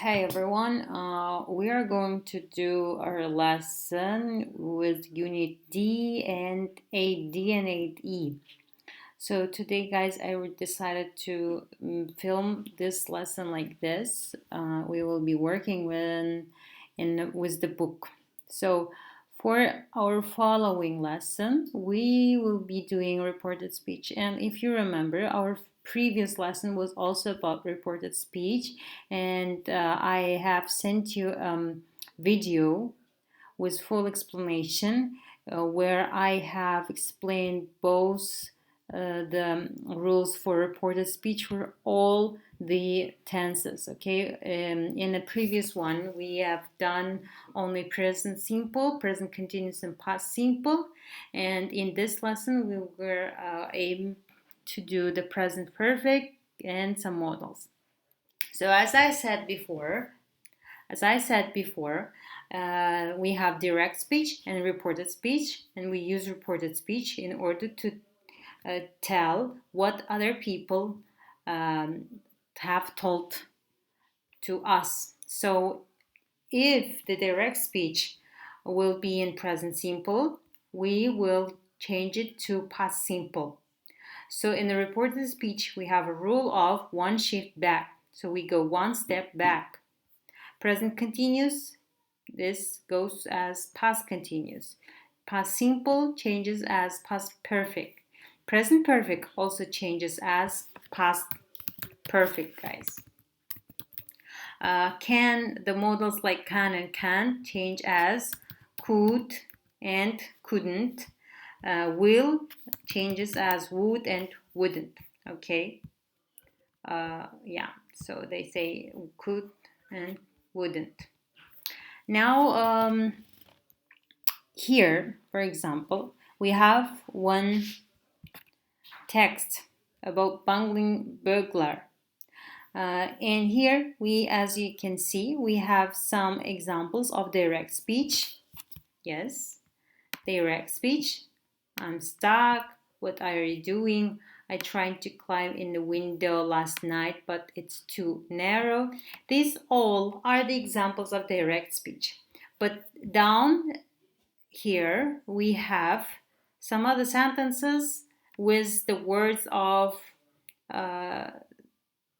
Hey everyone, we are going to do our lesson with Unit D and 8D and 8E. So today, guys, decided to film this lesson like this. We will be working with the book. So for our following lesson, we will be doing reported speech. And if you remember, our previous lesson was also about reported speech, and I have sent you video with full explanation where I have explained both the rules for reported speech for all the tenses. Okay, in the previous one we have done only present simple, present continuous, and past simple, and in this lesson we were aim to do the present perfect and some modals. So as I said before, we have direct speech and reported speech, and we use reported speech in order to tell what other people um, have told to us. So if the direct speech will be in present simple, we will change it to past simple. So in the reported speech, we have a rule of one shift back. So we go one step back. Present continuous, this goes as past continuous. Past simple changes as past perfect. Present perfect also changes as past perfect, guys. The modals like can and can change as could and couldn't. Will changes as would and wouldn't. Okay. Yeah. So they say could and wouldn't. Now, here, for example, we have one text about bungling burglar. And here as you can see, we have some examples of direct speech. Yes, direct speech. I'm stuck. What are you doing? I tried to climb in the window last night, but it's too narrow. These all are the examples of direct speech. But down here we have some other sentences with the words of uh,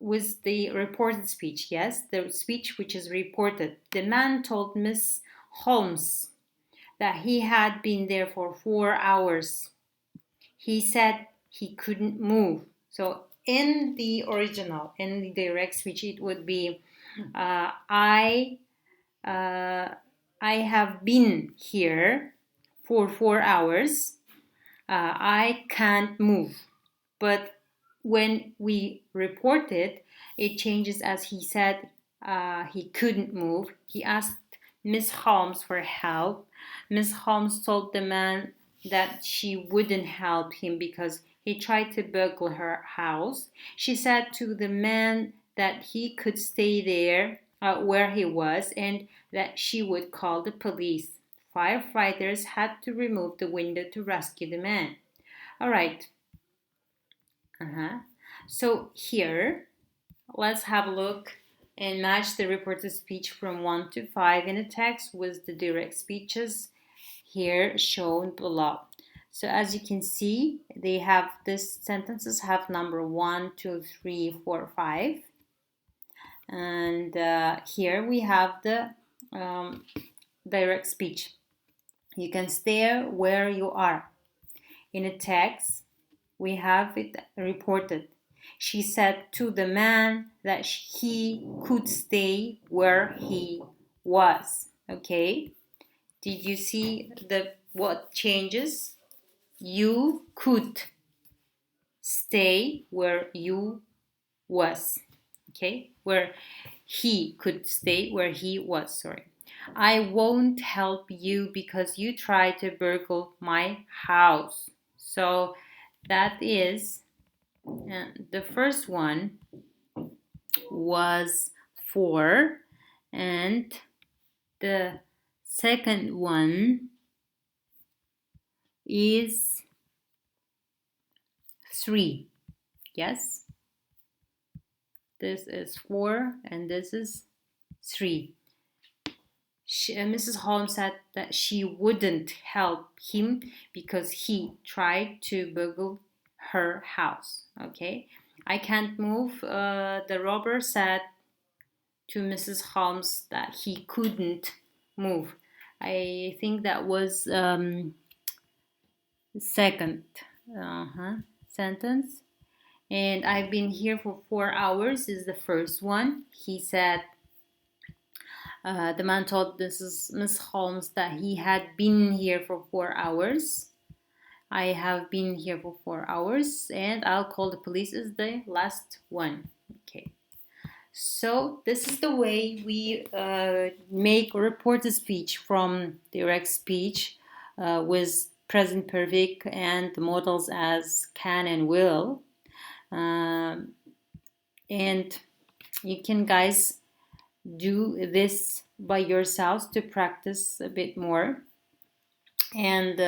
with the reported speech. Yes, the speech which is reported. The man told Miss Holmes that he had been there for 4 hours. He said he couldn't move. So in the original, in the direct speech, it would be uh, I uh, I have been here for 4 hours. I can't move. But when we report it, it changes as he said he couldn't move. He asked Miss Holmes for help. Miss Holmes told the man that she wouldn't help him because he tried to burgle her house. She said to the man that he could stay there where he was and that she would call the police. Firefighters had to remove the window to rescue the man. All right. So here, let's have a look and match the reported speech from 1 to 5 in the text with the direct speeches here shown below. So as you can see, they have these sentences have number 1, 2, 3, 4, 5. And here we have the direct speech. You can stay where you are. In a text, we have it reported. She said to the man that he could stay where he was. Okay? Did you see the what changes? You could stay where you was. Okay? Where he could stay where he was, sorry. I won't help you because you tried to burgle my house. So that is the first one was 4, and the second one is 3. Yes, this is 4 and this is 3. Mrs. Holmes said that she wouldn't help him because he tried to burgle her house. Okay, I can't move. The robber said to Mrs. Holmes that he couldn't move. I think that was second sentence. And I've been here for 4 hours is the first one. He said, the man told Miss Holmes that he had been here for 4 hours. I have been here for 4 hours and I'll call the police is the last one. Okay. So this is the way we make reported speech from direct speech with present perfect and the modals as can and will. And you can guys do this by yourselves to practice a bit more. And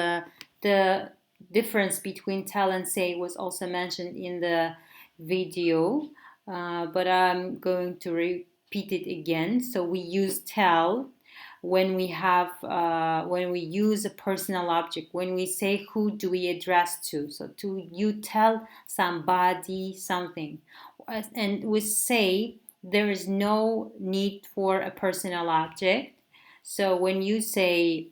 the difference between tell and say was also mentioned in the video, but I'm going to repeat it again. So we use tell when we have when we use a personal object, when we say who do we address to. So you tell somebody something, and we say there is no need for a personal object. So when you say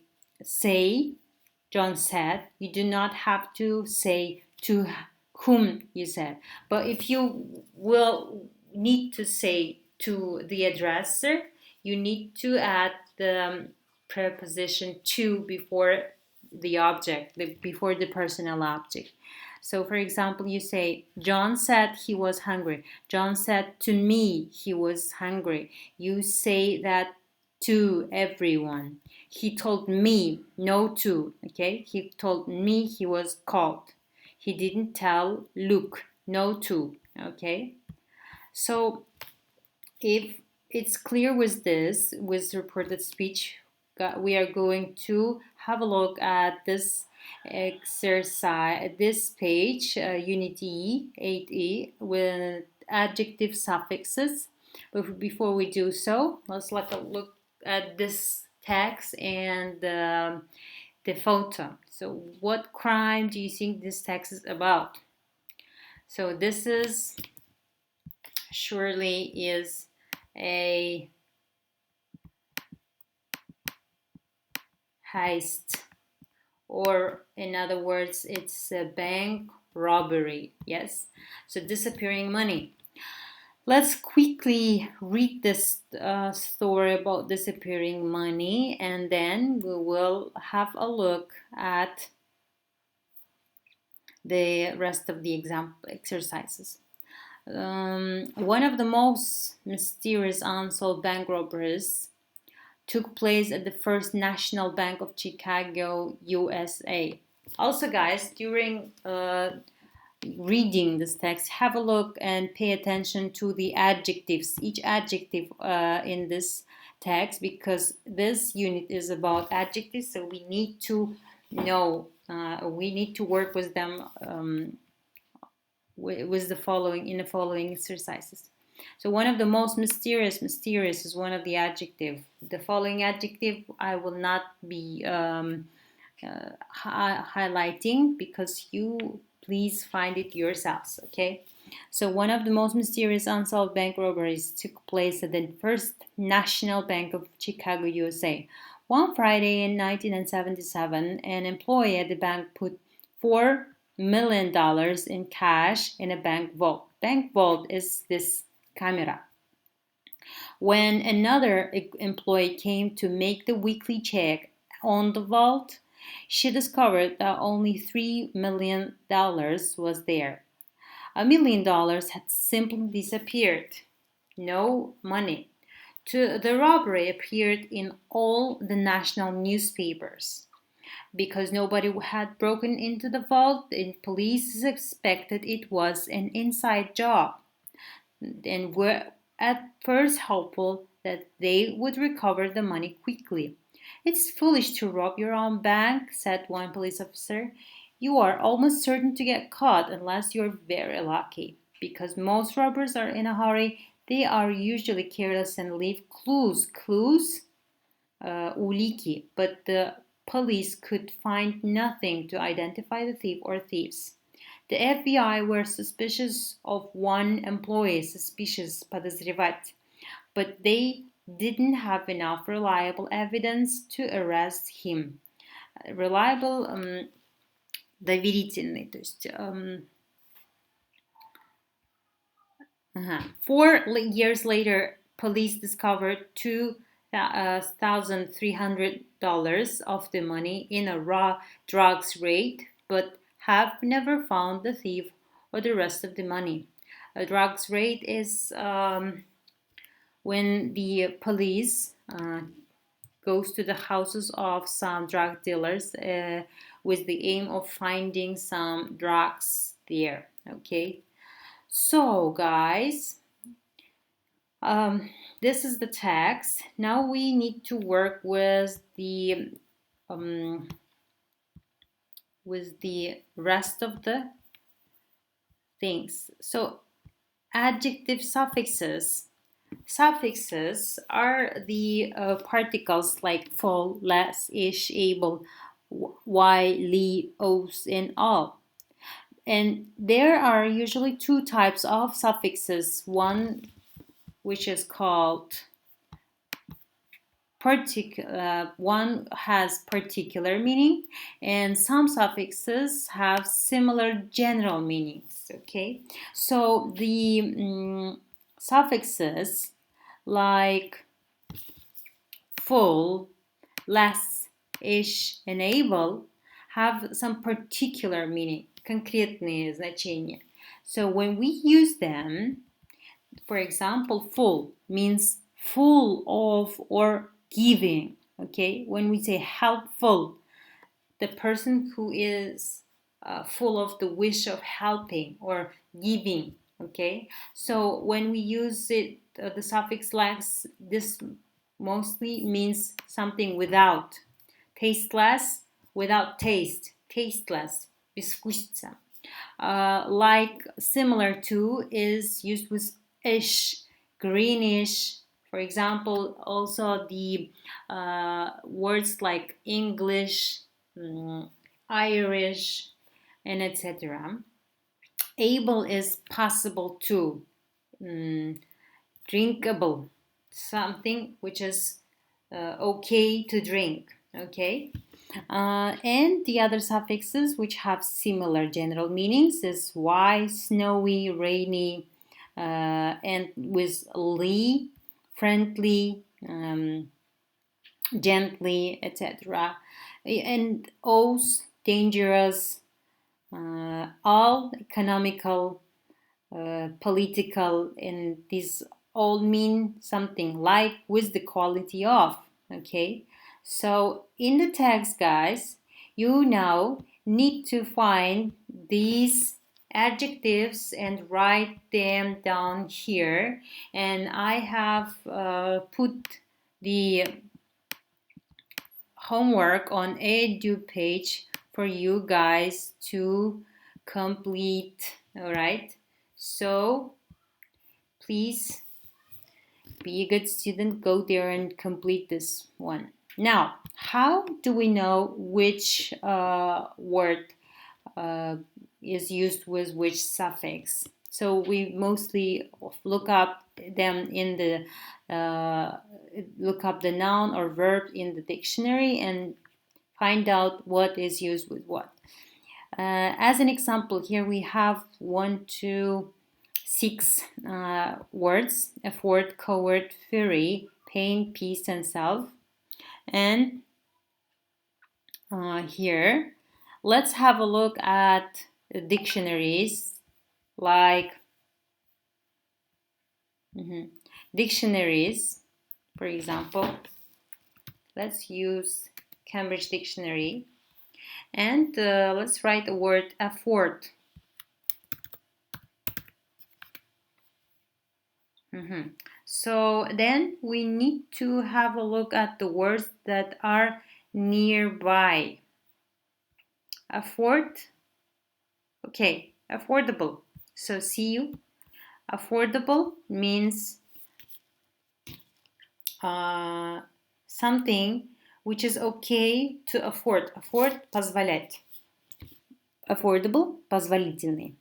John said, you do not have to say to whom you said. But if you will need to say to the addresser, you need to add the preposition to before the object, before the personal object. So, for example, you say, John said he was hungry. John said to me he was hungry. You say that to everyone. He told me, no to, okay? He told me he was cold. He didn't tell Luke, no to, okay? So if it's clear with this, with reported speech, we are going to have a look at this exercise, this page, Unit E, 8E, with adjective suffixes. But before we do so, let's look at this text and the photo. So what crime do you think this text is about? So this is surely is a heist, or in other words, it's a bank robbery. Yes, so disappearing money. Let's quickly read this story about disappearing money, and then we will have a look at the rest of the example exercises. One of the most mysterious unsolved bank robberies took place at the First National Bank of Chicago, USA. Also, guys, during reading this text, have a look and pay attention to the adjectives, each adjective in this text, because this unit is about adjectives, so we need to know, we need to work with them with the following exercises. So one of the most mysterious is one of the adjective. The following adjective I will not be highlighting because you please find it yourselves, okay? So one of the most mysterious unsolved bank robberies took place at the First National Bank of Chicago, USA. One Friday in 1977, an employee at the bank put $4 million in cash in a bank vault. Bank vault is this camera. When another employee came to make the weekly check on the vault, she discovered that only $3 million was there. $1 million had simply disappeared. No money. The robbery appeared in all the national newspapers. Because nobody had broken into the vault, the police suspected it was an inside job and were at first hopeful that they would recover the money quickly. It's foolish to rob your own bank, said one police officer. You are almost certain to get caught unless you're very lucky. Because most robbers are in a hurry, they are usually careless and leave clues, uliki, but the police could find nothing to identify the thief or thieves. The FBI were suspicious of one employee, suspicious, подозревать, but they didn't have enough reliable evidence to arrest him. Reliable, доверительный, то есть 4 years later, police discovered $2,300 of the money in a raw drugs raid, but have never found the thief or the rest of the money. A drugs raid is when the police goes to the houses of some drug dealers with the aim of finding some drugs there. Okay, so guys, this is the text. Now we need to work with the rest of the things. So adjective suffixes. Suffixes are the particles like full, less, ish, able, y, li, os, and all. And there are usually two types of suffixes. One which is called one has particular meaning, and some suffixes have similar general meanings. Okay, so the suffixes like full, less, ish, and able have some particular meaning, конкретные значения. So when we use them, for example, full means full of or giving. Okay, when we say helpful, the person who is full of the wish of helping or giving. Okay, so when we use it, the suffix less, this mostly means something without. Tasteless, without taste, tasteless, безвкусица. Like similar to is used with ish, greenish. For example, also the words like English, Irish, and etc. Able is possible to, drinkable, something which is okay to drink. Okay, and the other suffixes which have similar general meanings is y, snowy, rainy, and with li, friendly, gently, etc. And os, dangerous, all economical, political, and these all mean something like with the quality of. Okay, so in the text, guys, you now need to find these adjectives and write them down here, and I have put the homework on Edu page for you guys to complete. All right, so please be a good student, go there and complete this one. Now, how do we know which word is used with which suffix? So we mostly look up them in the look up the noun or verb in the dictionary and find out what is used with what. As an example, here we have 1, 2, 6 words: effort, coward, fury, pain, peace, and self. And here, let's have a look at dictionaries like dictionaries. For example, let's use Cambridge Dictionary and let's write the word effort. So then we need to have a look at the words that are nearby. Afford, okay, affordable. So see you. Affordable means something which is okay to afford. Afford – позволять. Affordable – позволительный.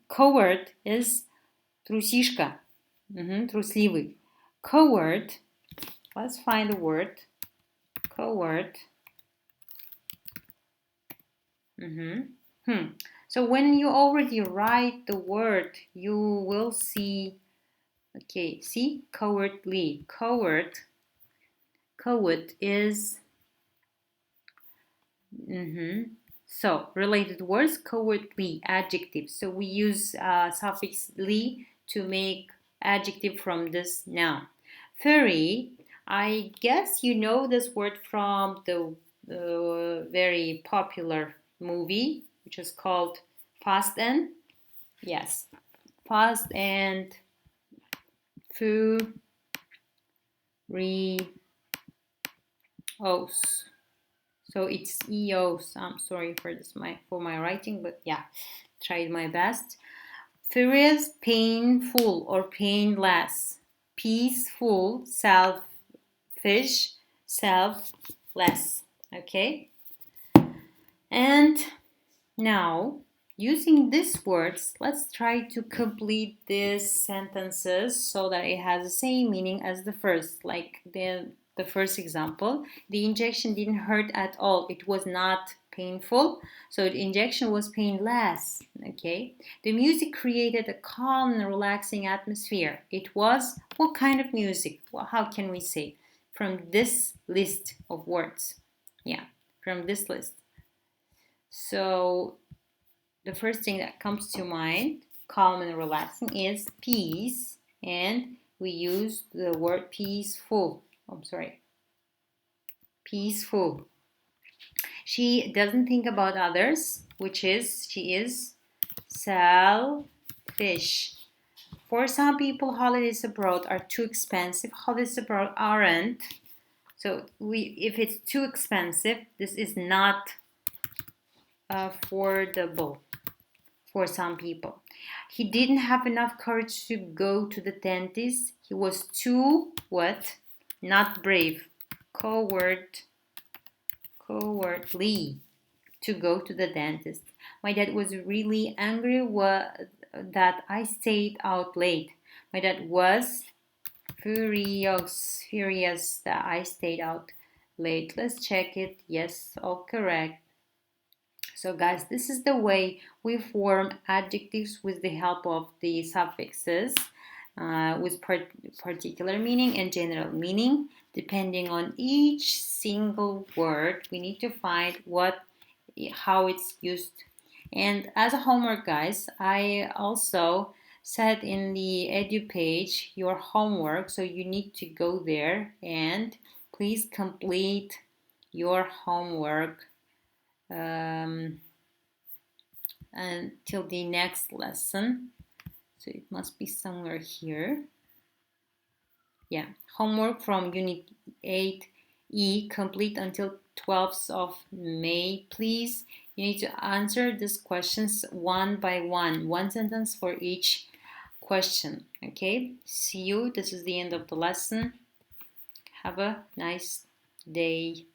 Coward is трусишка. Трусливый. Coward. Let's find the word. Coward. So when you already write the word, you will see, okay, see, cowardly. Coward is, so related words, cowardly, adjective. So we use suffix ly to make adjective from this noun. Furry, I guess you know this word from the very popular movie, which is called Fast and, yes, Fast and Furious. So it's EOS. I'm sorry for this for my writing, but yeah, tried my best. Furious, painful or painless. Peaceful, selfish, selfless. Okay? And now, using these words, let's try to complete these sentences so that it has the same meaning as the first. Like the first example, the injection didn't hurt at all. It was not painful, so the injection was painless. Okay, the music created a calm and relaxing atmosphere. It was what kind of music? Well, how can we say? From this list of words. Yeah, from this list. So the first thing that comes to mind, calm and relaxing, is peace, and we use the word peaceful. I'm sorry, peaceful. She doesn't think about others, which is she is selfish. For some people, holidays abroad are too expensive. Holidays abroad aren't. So if it's too expensive, this is not affordable for some people. He didn't have enough courage to go to the dentist. He was too what? Not brave. Cowardly to go to the dentist. My dad was really angry that I stayed out late. My dad was furious that I stayed out late. Let's check it. Yes, all correct. So guys, this is the way we form adjectives with the help of the suffixes with particular meaning and general meaning. Depending on each single word, we need to find how it's used. And as a homework, guys, I also set in the edu page your homework, so you need to go there and please complete your homework until the next lesson. So it must be somewhere here. Yeah, homework from Unit 8E, complete until 12th of May. Please, you need to answer these questions one by one sentence for each question. Okay, see you. This is the end of the lesson. Have a nice day.